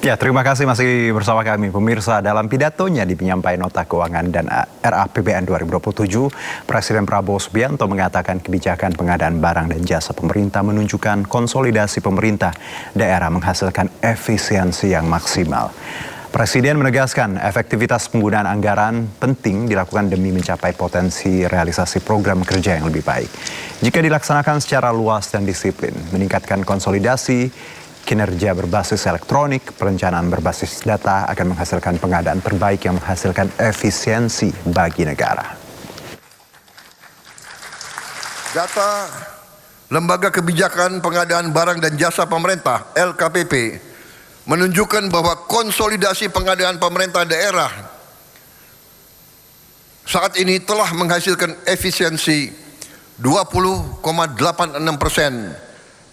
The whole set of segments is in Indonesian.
Ya, terima kasih masih bersama kami. Pemirsa, dalam pidatonya di penyampaian nota keuangan dan RAPBN 2027, Presiden Prabowo Subianto mengatakan kebijakan pengadaan barang dan jasa pemerintah menunjukkan konsolidasi pemerintah daerah menghasilkan efisiensi yang maksimal. Presiden menegaskan efektivitas penggunaan anggaran penting dilakukan demi mencapai potensi realisasi program kerja yang lebih baik. Jika dilaksanakan secara luas dan disiplin, meningkatkan konsolidasi, kinerja berbasis elektronik, perencanaan berbasis data akan menghasilkan pengadaan terbaik yang menghasilkan efisiensi bagi negara. Data Lembaga Kebijakan Pengadaan Barang dan Jasa Pemerintah (LKPP) menunjukkan bahwa konsolidasi pengadaan pemerintah daerah saat ini telah menghasilkan efisiensi 20,86%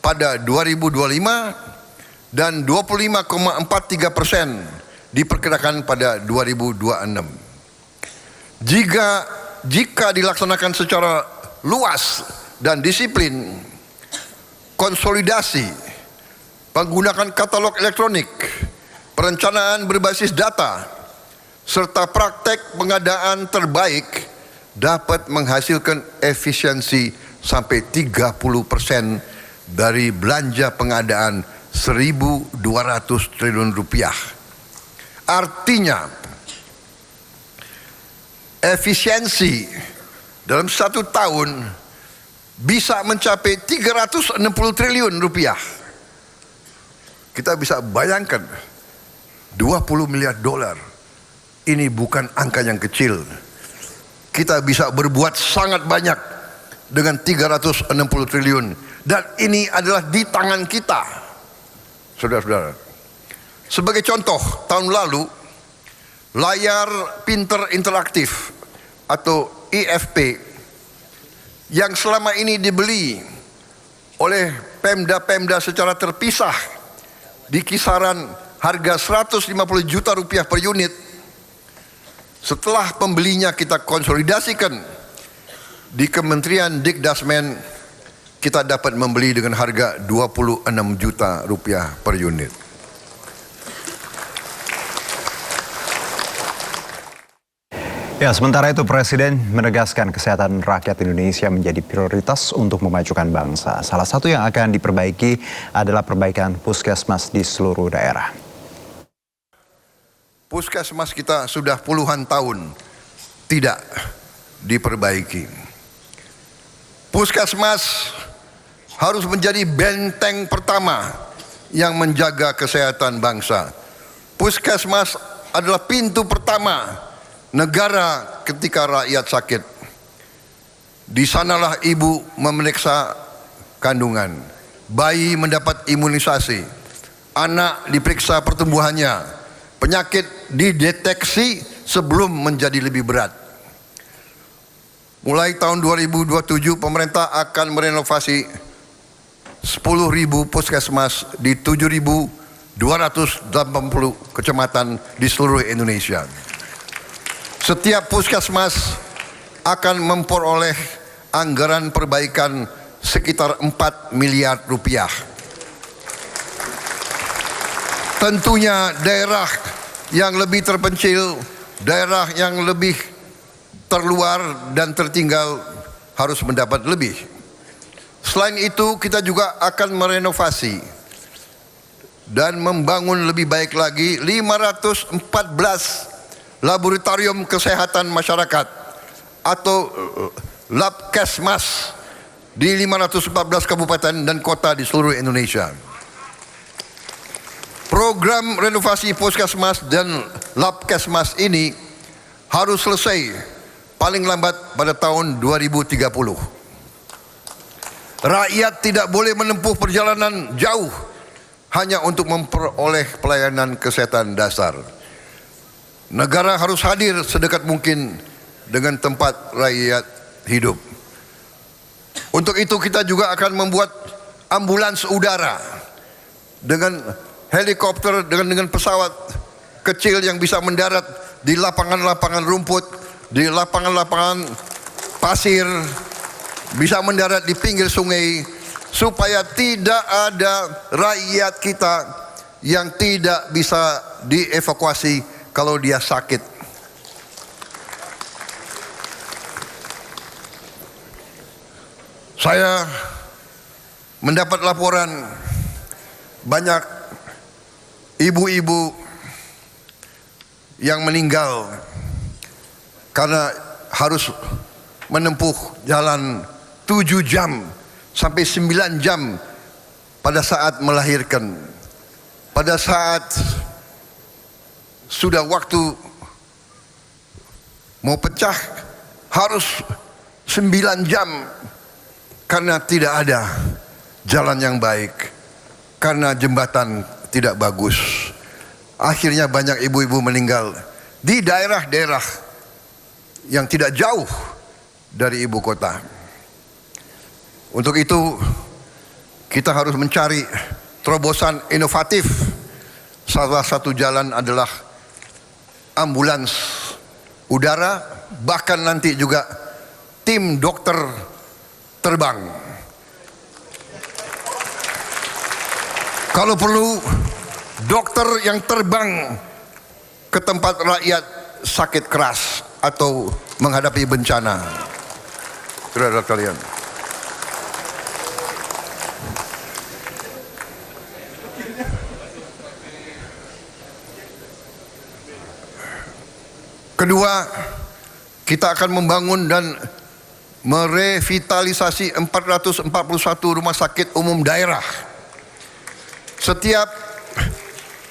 pada 2025 dan 25,43% diperkirakan pada 2026. Jika dilaksanakan secara luas dan disiplin, konsolidasi, penggunaan katalog elektronik, perencanaan berbasis data, serta praktek pengadaan terbaik dapat menghasilkan efisiensi sampai 30% dari belanja pengadaan 1.200 triliun rupiah. Artinya, efisiensi dalam 1 tahun bisa mencapai 360 triliun rupiah. Kita bisa bayangkan 20 miliar dolar. Ini bukan angka yang kecil. Kita bisa berbuat sangat banyak dengan 360 triliun. Dan ini adalah di tangan kita. Saudara-saudara, sebagai contoh, tahun lalu layar pinter interaktif atau IFP yang selama ini dibeli oleh Pemda-Pemda secara terpisah di kisaran harga 150 juta rupiah per unit, setelah pembelinya kita konsolidasikan di Kementerian Dikdasmen, kita dapat membeli dengan harga 26 juta rupiah per unit. Ya, sementara itu Presiden menegaskan kesehatan rakyat Indonesia menjadi prioritas untuk memajukan bangsa. Salah satu yang akan diperbaiki adalah perbaikan puskesmas di seluruh daerah. Puskesmas kita sudah puluhan tahun tidak diperbaiki. Puskesmas harus menjadi benteng pertama yang menjaga kesehatan bangsa. Puskesmas adalah pintu pertama negara ketika rakyat sakit. Di sanalah ibu memeriksa kandungan, bayi mendapat imunisasi, anak diperiksa pertumbuhannya, penyakit dideteksi sebelum menjadi lebih berat. Mulai tahun 2027 pemerintah akan merenovasi 10.000 puskesmas di 7.280 kecamatan di seluruh Indonesia. Setiap puskesmas akan memperoleh anggaran perbaikan sekitar 4 miliar rupiah. Tentunya daerah yang lebih terpencil, daerah yang lebih terluar dan tertinggal harus mendapat lebih. Selain itu, kita juga akan merenovasi dan membangun lebih baik lagi 514 laboratorium kesehatan masyarakat atau Labkesmas di 514 kabupaten dan kota di seluruh Indonesia. Program renovasi puskesmas dan Labkesmas ini harus selesai paling lambat pada tahun 2030. Rakyat tidak boleh menempuh perjalanan jauh hanya untuk memperoleh pelayanan kesehatan dasar. Negara harus hadir sedekat mungkin dengan tempat rakyat hidup. Untuk itu kita juga akan membuat ambulans udara dengan helikopter, dengan pesawat kecil yang bisa mendarat di lapangan-lapangan rumput, di lapangan-lapangan pasir, bisa mendarat di pinggir sungai, supaya tidak ada rakyat kita yang tidak bisa dievakuasi kalau dia sakit. Saya mendapat laporan banyak ibu-ibu yang meninggal karena harus menempuh jalan 7 jam sampai 9 jam pada saat melahirkan. Pada saat sudah waktu mau pecah harus 9 jam karena tidak ada jalan yang baik, karena jembatan tidak bagus. Akhirnya banyak ibu-ibu meninggal di daerah-daerah yang tidak jauh dari ibu kota. Untuk itu kita harus mencari terobosan inovatif. Salah satu jalan adalah ambulans udara, bahkan nanti juga tim dokter terbang. Kalau perlu dokter yang terbang ke tempat rakyat sakit keras atau menghadapi bencana. Saudara kalian, kedua, kita akan membangun dan merevitalisasi 441 rumah sakit umum daerah. Setiap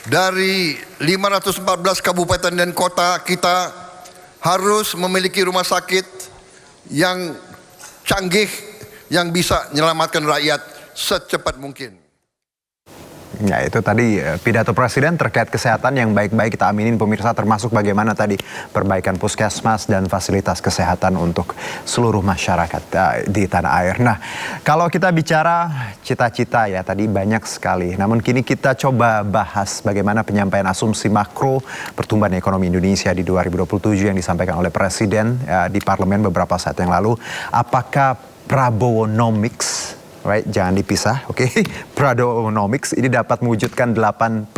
dari 514 kabupaten dan kota kita harus memiliki rumah sakit yang canggih yang bisa menyelamatkan rakyat secepat mungkin. Ya, itu tadi pidato Presiden terkait kesehatan yang baik-baik kita aminin pemirsa, termasuk bagaimana tadi perbaikan puskesmas dan fasilitas kesehatan untuk seluruh masyarakat di tanah air. Nah, kalau kita bicara cita-cita ya tadi banyak sekali. Namun kini kita coba bahas bagaimana penyampaian asumsi makro pertumbuhan ekonomi Indonesia di 2027 yang disampaikan oleh Presiden di parlemen beberapa saat yang lalu. Apakah Prabowonomics, right, jangan dipisah, oke. Prabowonomics ini dapat mewujudkan 8%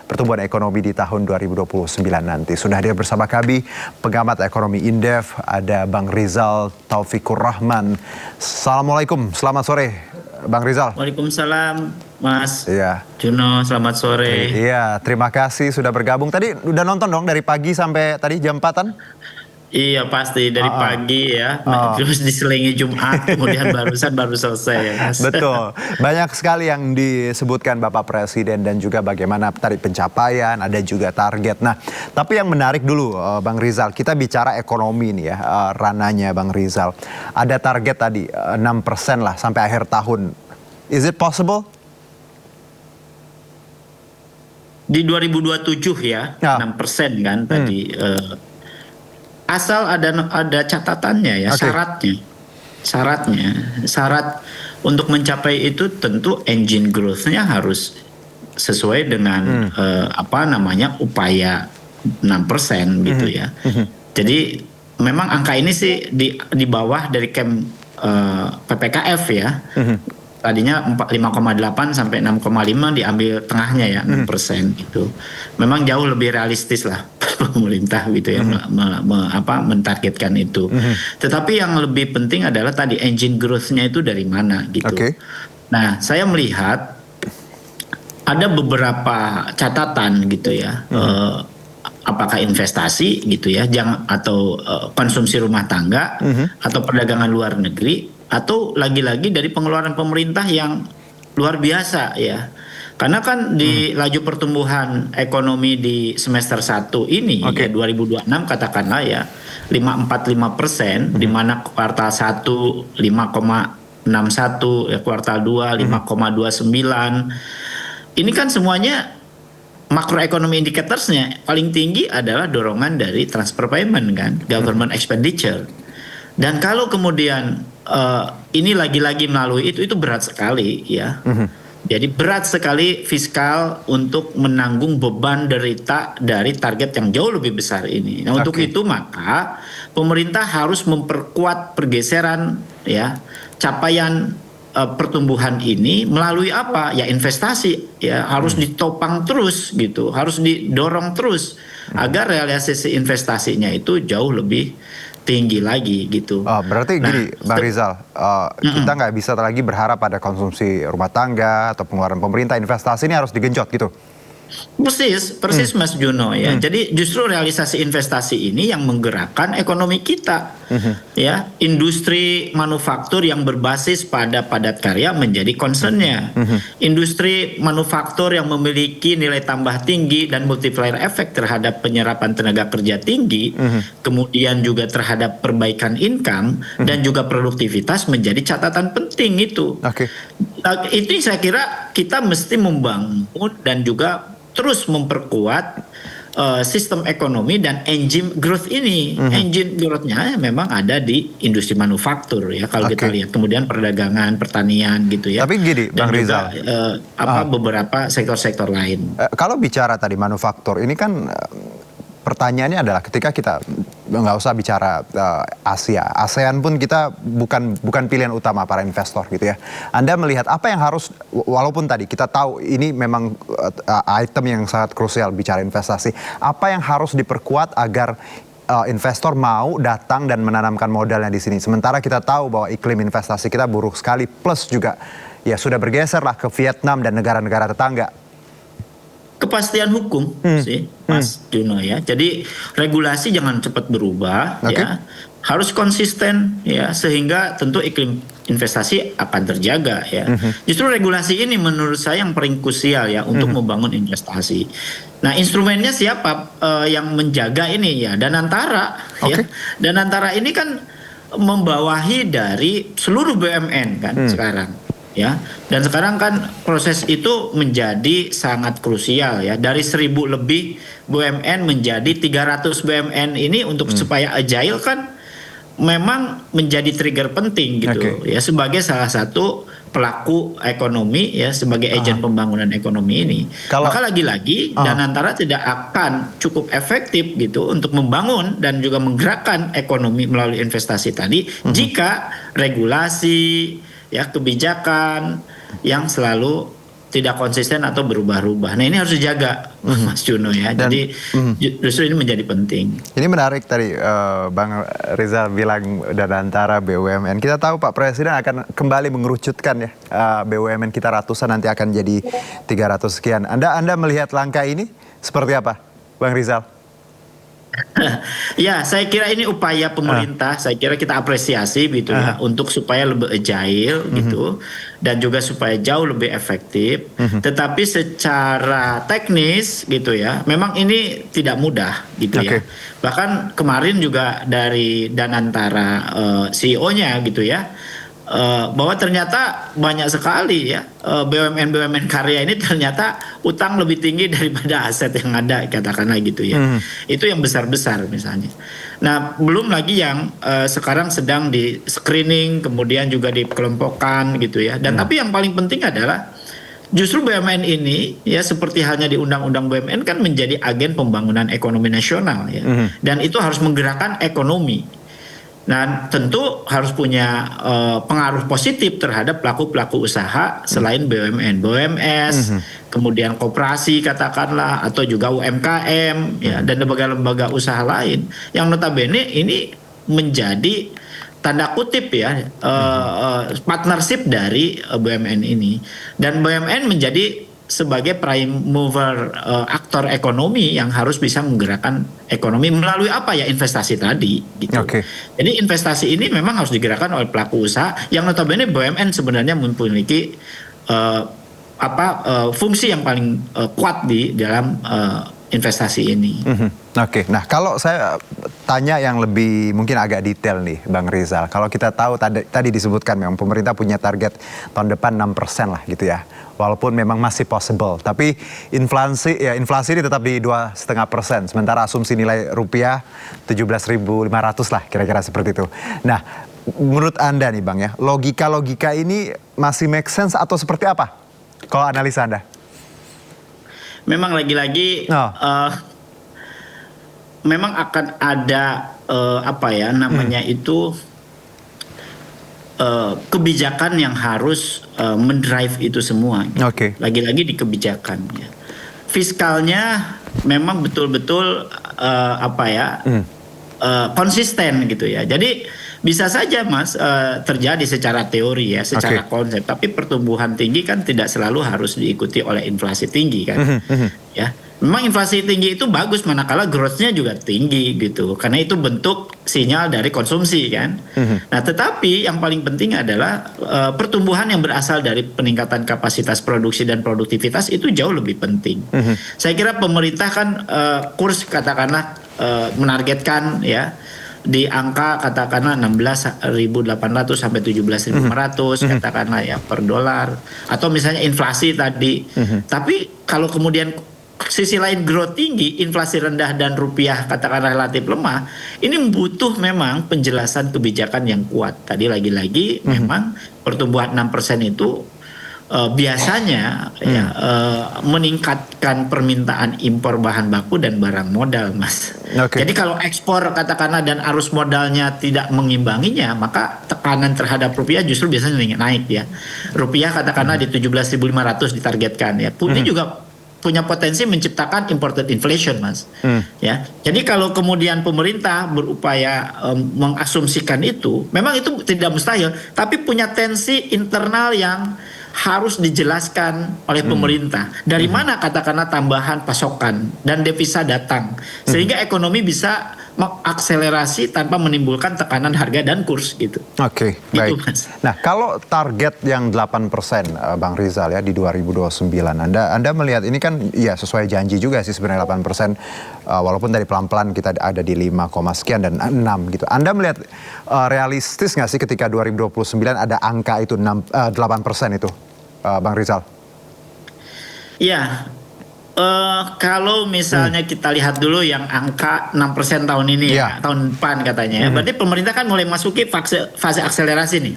pertumbuhan ekonomi di tahun 2029 nanti. Sudah hadir bersama kami pengamat ekonomi Indef, ada Bang Rizal Taufikur Rahman. Assalamualaikum, selamat sore Bang Rizal. Waalaikumsalam Mas Iya. Juno, selamat sore. Iya, terima kasih sudah bergabung. Tadi udah nonton dong dari pagi sampai tadi jam 4-an? Iya pasti dari pagi ya, terus diselingi Jumat, kemudian baru selesai ya Mas. Betul, banyak sekali yang disebutkan Bapak Presiden dan juga bagaimana tadi pencapaian, ada juga target. Nah, tapi yang menarik dulu Bang Rizal, kita bicara ekonomi nih ya, ranahnya Bang Rizal. Ada target tadi 6% lah sampai akhir tahun. Is it possible? Di 2027 ya, 6% kan tadi. Asal ada catatannya ya, syarat untuk mencapai itu tentu engine growth-nya harus sesuai dengan upaya 6% gitu ya. Jadi memang angka ini sih di bawah dari PPKF ya. Tadinya 5,8 sampai 6,5 diambil tengahnya ya, 6% gitu. Memang jauh lebih realistis lah pemerintah gitu ya mentargetkan itu. Tetapi yang lebih penting adalah tadi engine growth-nya itu dari mana gitu. Nah, saya melihat ada beberapa catatan gitu ya. Apakah investasi gitu ya, atau konsumsi rumah tangga atau perdagangan luar negeri, atau lagi-lagi dari pengeluaran pemerintah yang luar biasa ya. Karena kan di laju pertumbuhan ekonomi di semester 1 ini ya 2026 katakanlah ya 5,45%, di mana kuartal 1 5,61 ya, kuartal 2 5,29. Ini kan semuanya makroekonomi indicatorsnya paling tinggi adalah dorongan dari transfer payment kan, government expenditure. Dan kalau kemudian ini lagi-lagi melalui itu berat sekali ya. Jadi berat sekali fiskal untuk menanggung beban derita dari target yang jauh lebih besar ini. Nah, untuk itu maka pemerintah harus memperkuat pergeseran ya capaian pertumbuhan ini melalui apa? Ya investasi, ya harus ditopang terus gitu, harus didorong terus agar realisasi investasinya itu jauh lebih tinggi lagi gitu. Oh, berarti gini, Bang Rizal, kita nggak bisa lagi berharap pada konsumsi rumah tangga atau pengeluaran pemerintah, investasi ini harus digenjot gitu. Persis Mas Juno ya. Jadi justru realisasi investasi ini yang menggerakkan ekonomi kita. Ya, industri manufaktur yang berbasis pada padat karya menjadi concernnya. Industri manufaktur yang memiliki nilai tambah tinggi dan multiplier efek terhadap penyerapan tenaga kerja tinggi, kemudian juga terhadap perbaikan income dan juga produktivitas menjadi catatan penting itu. Itu saya kira kita mesti membangun dan juga terus memperkuat sistem ekonomi dan engine growth ini. Engine growth-nya memang ada di industri manufaktur ya kalau kita lihat, kemudian perdagangan, pertanian gitu ya. Tapi gini, Bang Rizal, beberapa sektor-sektor lain. Kalau bicara tadi manufaktur, ini kan pertanyaannya adalah ketika kita nggak usah bicara Asia, ASEAN pun kita bukan pilihan utama para investor gitu ya. Anda melihat apa yang harus, walaupun tadi kita tahu ini memang item yang sangat krusial bicara investasi, apa yang harus diperkuat agar investor mau datang dan menanamkan modalnya di sini. Sementara kita tahu bahwa iklim investasi kita buruk sekali, plus juga ya sudah bergeser lah ke Vietnam dan negara-negara tetangga. Kepastian hukum sih Mas Juno ya. Jadi regulasi jangan cepat berubah ya. Harus konsisten ya, sehingga tentu iklim investasi akan terjaga ya. Justru regulasi ini menurut saya yang paling krusial ya untuk membangun investasi. Nah, instrumennya siapa yang menjaga ini ya? Danantara ya. Danantara ini kan membawahi dari seluruh BUMN kan sekarang. Ya, dan sekarang kan proses itu menjadi sangat krusial ya. Dari 1.000 lebih BUMN menjadi 300 BUMN ini untuk supaya agile kan memang menjadi trigger penting gitu ya, sebagai salah satu pelaku ekonomi ya, sebagai agen pembangunan ekonomi ini. Maka lagi-lagi Danantara tidak akan cukup efektif gitu untuk membangun dan juga menggerakkan ekonomi melalui investasi tadi jika regulasi ya, kebijakan yang selalu tidak konsisten atau berubah-ubah. Nah, ini harus dijaga Mas Juno ya. Jadi justru ini menjadi penting. Ini menarik tadi Bang Rizal bilang Danantara BUMN. Kita tahu Pak Presiden akan kembali mengerucutkan ya BUMN kita ratusan, nanti akan jadi 300 sekian. Anda melihat langkah ini seperti apa, Bang Rizal? Ya, saya kira ini upaya pemerintah. Saya kira kita apresiasi gitu ya, untuk supaya lebih agile gitu dan juga supaya jauh lebih efektif. Tetapi secara teknis gitu ya, memang ini tidak mudah gitu ya. Bahkan kemarin juga dari Danantara CEO-nya gitu ya, bahwa ternyata banyak sekali ya BUMN karya ini ternyata utang lebih tinggi daripada aset yang ada, katakanlah gitu ya. Itu yang besar-besar misalnya. Nah, belum lagi yang sekarang sedang di screening, kemudian juga dikelompokkan gitu ya. Dan tapi yang paling penting adalah justru BUMN ini ya, seperti halnya di Undang-Undang BUMN kan menjadi agen pembangunan ekonomi nasional ya. Dan itu harus menggerakkan ekonomi. Nah, tentu harus punya pengaruh positif terhadap pelaku-pelaku usaha selain BUMN, BUMS, kemudian koperasi katakanlah, atau juga UMKM ya, dan lembaga-lembaga usaha lain yang notabene ini menjadi tanda kutip ya partnership dari BUMN ini, dan BUMN menjadi sebagai prime mover aktor ekonomi yang harus bisa menggerakkan ekonomi melalui apa ya, investasi tadi gitu. Jadi investasi ini memang harus digerakkan oleh pelaku usaha yang notabene BUMN sebenarnya memiliki fungsi yang paling kuat di dalam investasi ini. Nah kalau saya tanya yang lebih mungkin agak detail nih Bang Rizal, kalau kita tahu tadi disebutkan memang pemerintah punya target tahun depan 6% lah gitu ya, walaupun memang masih possible, tapi inflasi ini tetap di 2,5%, sementara asumsi nilai rupiah 17.500 lah kira-kira seperti itu. Nah, menurut Anda nih Bang ya, logika ini masih make sense atau seperti apa kalau analisa Anda? Memang lagi-lagi memang akan ada itu kebijakan yang harus mendrive itu semua. Oke. Lagi-lagi di kebijakan. Ya. Fiskalnya memang betul-betul konsisten gitu ya. Jadi bisa saja Mas terjadi secara teori ya, secara konsep. Tapi pertumbuhan tinggi kan tidak selalu harus diikuti oleh inflasi tinggi kan. Ya. Memang inflasi tinggi itu bagus manakala growth-nya juga tinggi gitu. Karena itu bentuk sinyal dari konsumsi kan. Nah, tetapi yang paling penting adalah pertumbuhan yang berasal dari peningkatan kapasitas produksi dan produktivitas itu jauh lebih penting. Saya kira pemerintah kan kurs katakanlah menargetkan ya di angka katakanlah 16.800 sampai 17.500 katakanlah ya per dolar, atau misalnya inflasi tadi. Tapi kalau kemudian sisi lain growth tinggi, inflasi rendah dan rupiah katakanlah relatif lemah, ini butuh memang penjelasan kebijakan yang kuat. Tadi lagi-lagi memang pertumbuhan 6% itu biasanya meningkatkan permintaan impor bahan baku dan barang modal, Mas. Jadi kalau ekspor katakanlah dan arus modalnya tidak mengimbanginya, maka tekanan terhadap rupiah justru biasanya naik ya. Rupiah katakanlah di 17.500 ditargetkan ya. Ini juga punya potensi menciptakan imported inflation, Mas. Ya. Jadi kalau kemudian pemerintah berupaya mengasumsikan itu, memang itu tidak mustahil, tapi punya tensi internal yang harus dijelaskan oleh pemerintah. Dari mana katakanlah tambahan pasokan dan devisa datang, sehingga ekonomi bisa mengakselerasi tanpa menimbulkan tekanan harga dan kurs gitu. Oke, baik. Mas. Nah, kalau target yang 8% Bang Rizal ya di 2029, Anda melihat ini kan ya sesuai janji juga sih sebenarnya 8%, walaupun dari pelan-pelan kita ada di 5, sekian dan 6 gitu. Anda melihat realistis nggak sih ketika 2029 ada angka itu 8% itu, Bang Rizal? Iya. Kalau misalnya kita lihat dulu yang angka 6% tahun ini ya, tahun depan katanya ya. Berarti pemerintah kan mulai masuki fase akselerasi nih.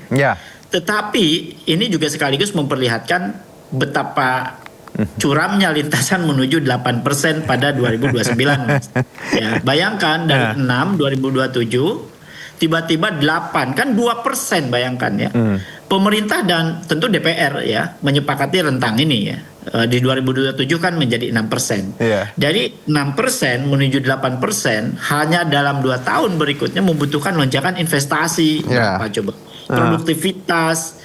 Tetapi ini juga sekaligus memperlihatkan betapa curamnya lintasan menuju 8% pada 2029. Ya, bayangkan dari 6 2027 tiba-tiba 8, kan 2%, bayangkan ya. Pemerintah dan tentu DPR ya menyepakati rentang ini ya. Di 2027 kan menjadi 6%. Dari 6% menuju 8% hanya dalam 2 tahun berikutnya membutuhkan lonjakan investasi. Apa coba? Produktivitas,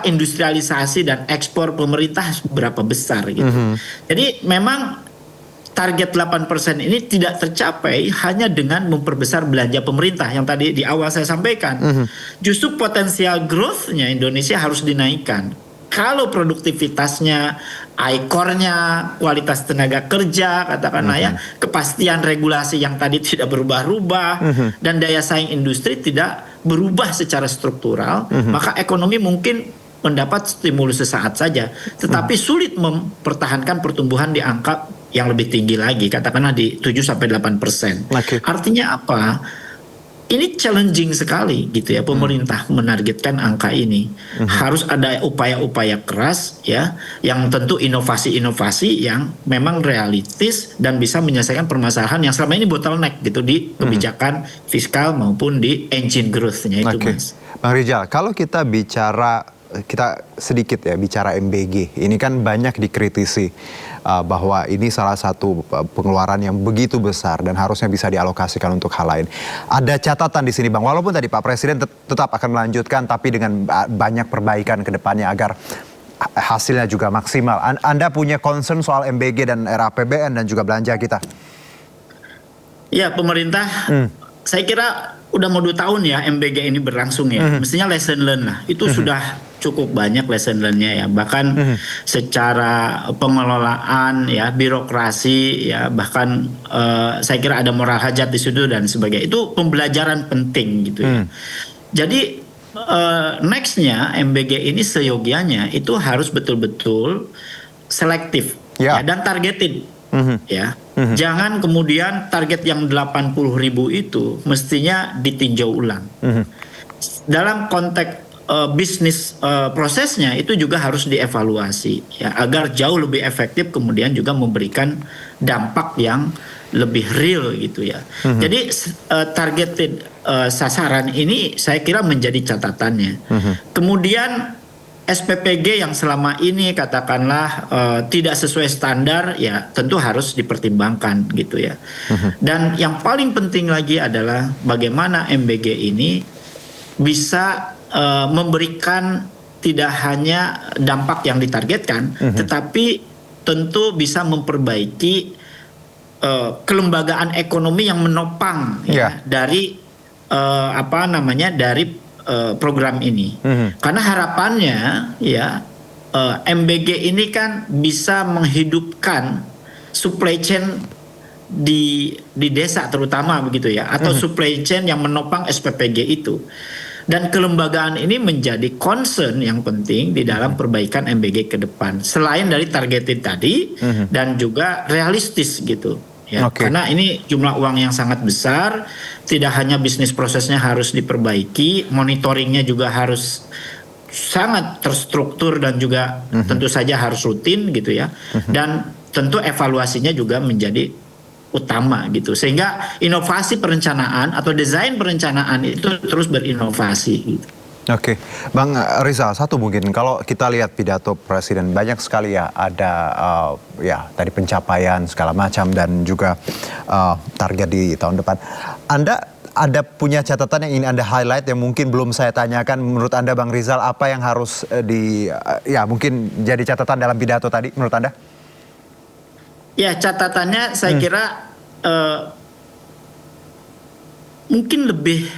industrialisasi dan ekspor pemerintah berapa besar gitu. Jadi memang target 8% ini tidak tercapai hanya dengan memperbesar belanja pemerintah yang tadi di awal saya sampaikan. Justru potensial growth-nya Indonesia harus dinaikkan. Kalau produktivitasnya, ICOR-nya, kualitas tenaga kerja, katakanlah ya, kepastian regulasi yang tadi tidak berubah-ubah, dan daya saing industri tidak berubah secara struktural, maka ekonomi mungkin mendapat stimulus sesaat saja. Tetapi sulit mempertahankan pertumbuhan di angka yang lebih tinggi lagi, katakanlah di 7-8%. Artinya apa? Ini challenging sekali gitu ya, pemerintah menargetkan angka ini. Harus ada upaya-upaya keras ya, yang tentu inovasi-inovasi yang memang realistis dan bisa menyelesaikan permasalahan yang selama ini bottleneck gitu di kebijakan fiskal maupun di engine growth-nya itu, Mas. Bang Rizal, kalau kita sedikit ya bicara MBG, ini kan banyak dikritisi bahwa ini salah satu pengeluaran yang begitu besar dan harusnya bisa dialokasikan untuk hal lain. Ada catatan di sini, Bang, walaupun tadi Pak Presiden tetap akan melanjutkan, tapi dengan banyak perbaikan ke depannya agar hasilnya juga maksimal. Anda punya concern soal MBG dan RAPBN dan juga belanja kita? Ya, pemerintah saya kira udah mau 2 tahun ya MBG ini berlangsung ya. Mestinya lesson learn lah. Itu sudah cukup banyak lesson learn-nya ya. Bahkan secara pengelolaan ya, birokrasi ya, bahkan saya kira ada moral hajat di situ dan sebagainya. Itu pembelajaran penting gitu ya. Jadi next-nya MBG ini seyogianya itu harus betul-betul selektif ya, dan targeted. Ya, jangan kemudian target yang 80.000 itu mestinya ditinjau ulang. Dalam konteks bisnis prosesnya itu juga harus dievaluasi ya agar jauh lebih efektif kemudian juga memberikan dampak yang lebih real gitu ya. Jadi targeted sasaran ini saya kira menjadi catatannya. Kemudian SPPG yang selama ini katakanlah tidak sesuai standar ya tentu harus dipertimbangkan gitu ya. Dan yang paling penting lagi adalah bagaimana MBG ini bisa memberikan tidak hanya dampak yang ditargetkan, tetapi tentu bisa memperbaiki kelembagaan ekonomi yang menopang ya dari dari program ini. Karena harapannya ya MBG ini kan bisa menghidupkan supply chain di desa terutama begitu ya, atau supply chain yang menopang SPPG itu. Dan kelembagaan ini menjadi concern yang penting di dalam perbaikan MBG ke depan. Selain dari targeted tadi dan juga realistis gitu. Ya, karena ini jumlah uang yang sangat besar, tidak hanya bisnis prosesnya harus diperbaiki, monitoringnya juga harus sangat terstruktur dan juga tentu saja harus rutin gitu ya. Dan tentu evaluasinya juga menjadi utama gitu, sehingga inovasi perencanaan atau desain perencanaan itu terus berinovasi gitu. Oke, Bang Rizal, satu mungkin kalau kita lihat pidato Presiden banyak sekali ya ada ya tadi pencapaian segala macam dan juga target di tahun depan. Anda ada punya catatan yang ingin Anda highlight yang mungkin belum saya tanyakan, menurut Anda Bang Rizal apa yang harus ya mungkin jadi catatan dalam pidato tadi menurut Anda? Ya, catatannya saya kira mungkin lebih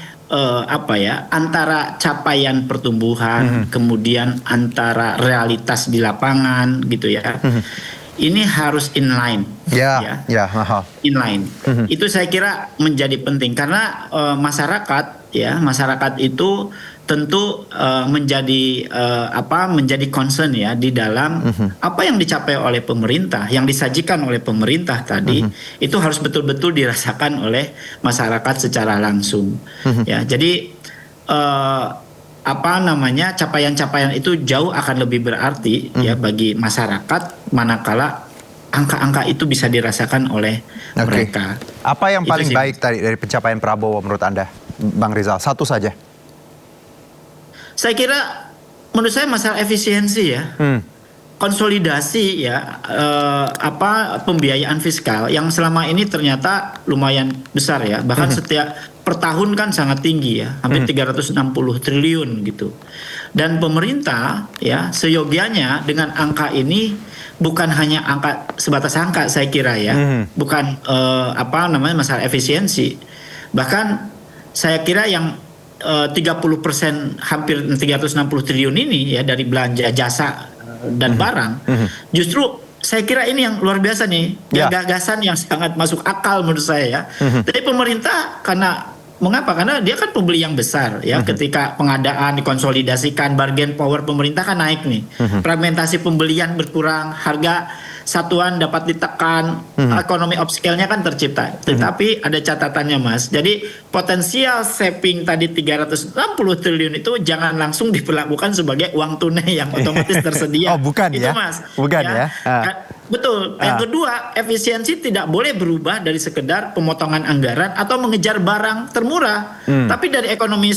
antara capaian pertumbuhan kemudian antara realitas di lapangan gitu ya. Ini harus inline inline. Itu saya kira menjadi penting karena masyarakat itu tentu menjadi concern ya di dalam apa yang dicapai oleh pemerintah, yang disajikan oleh pemerintah tadi itu harus betul-betul dirasakan oleh masyarakat secara langsung. Ya, jadi capaian-capaian itu jauh akan lebih berarti ya bagi masyarakat manakala angka-angka itu bisa dirasakan oleh mereka. Apa yang paling baik tadi dari pencapaian Prabowo menurut Anda, Bang Rizal? Satu saja. Saya kira menurut saya masalah efisiensi ya. Konsolidasi ya pembiayaan fiskal yang selama ini ternyata lumayan besar ya. Bahkan setiap per tahun kan sangat tinggi ya, hampir 360 triliun gitu. Dan pemerintah ya seyogianya dengan angka ini bukan hanya sebatas angka saya kira ya. Bukan masalah efisiensi. Bahkan saya kira yang 30% hampir 360 triliun ini ya dari belanja jasa dan barang justru saya kira ini yang luar biasa nih gagasan yang sangat masuk akal menurut saya ya. Jadi pemerintah mengapa? Karena dia kan pembeli yang besar ya. Ketika pengadaan dikonsolidasikan, bargain power pemerintah kan naik nih. Fragmentasi pembelian berkurang, harga satuan dapat ditekan, ekonomi upscale-nya kan tercipta. Tetapi ada catatannya Mas. Jadi potensial saving tadi 360 triliun itu jangan langsung diperlakukan sebagai uang tunai yang otomatis tersedia. Oh bukan itu, ya? Mas. Bukan ya? Betul. Yang kedua, efisiensi tidak boleh berubah dari sekedar pemotongan anggaran atau mengejar barang termurah. Tapi dari ekonomi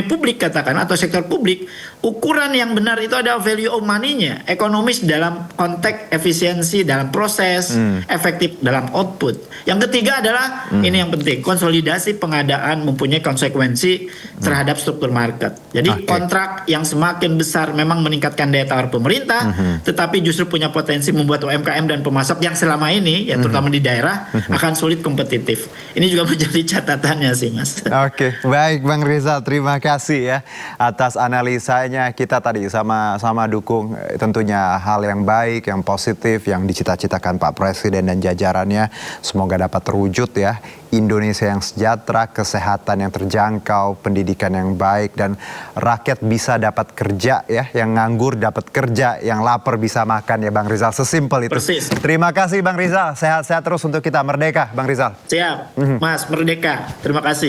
publik katakan atau sektor publik, ukuran yang benar itu ada value of money-nya, ekonomis dalam konteks efisiensi dalam proses, efektif dalam output. Yang ketiga adalah ini yang penting, konsolidasi pengadaan mempunyai konsekuensi terhadap struktur market. Jadi kontrak yang semakin besar memang meningkatkan daya tawar pemerintah, tetapi justru punya potensi membuat UMKM dan pemasok yang selama ini ya terutama di daerah akan sulit kompetitif. Ini juga menjadi catatannya sih Mas. Oke, baik Bang Rizal, terima kasih ya atas analisanya. Kita tadi sama-sama dukung tentunya hal yang baik, yang positif, yang dicita-citakan Pak Presiden dan jajarannya. Semoga dapat terwujud ya. Indonesia yang sejahtera, kesehatan yang terjangkau, pendidikan yang baik, dan rakyat bisa dapat kerja ya. Yang nganggur dapat kerja, yang lapar bisa makan ya Bang Rizal. Sesimpel itu. Persis. Terima kasih Bang Rizal. Sehat-sehat terus untuk kita. Merdeka Bang Rizal. Siap, Mas. Merdeka. Terima kasih.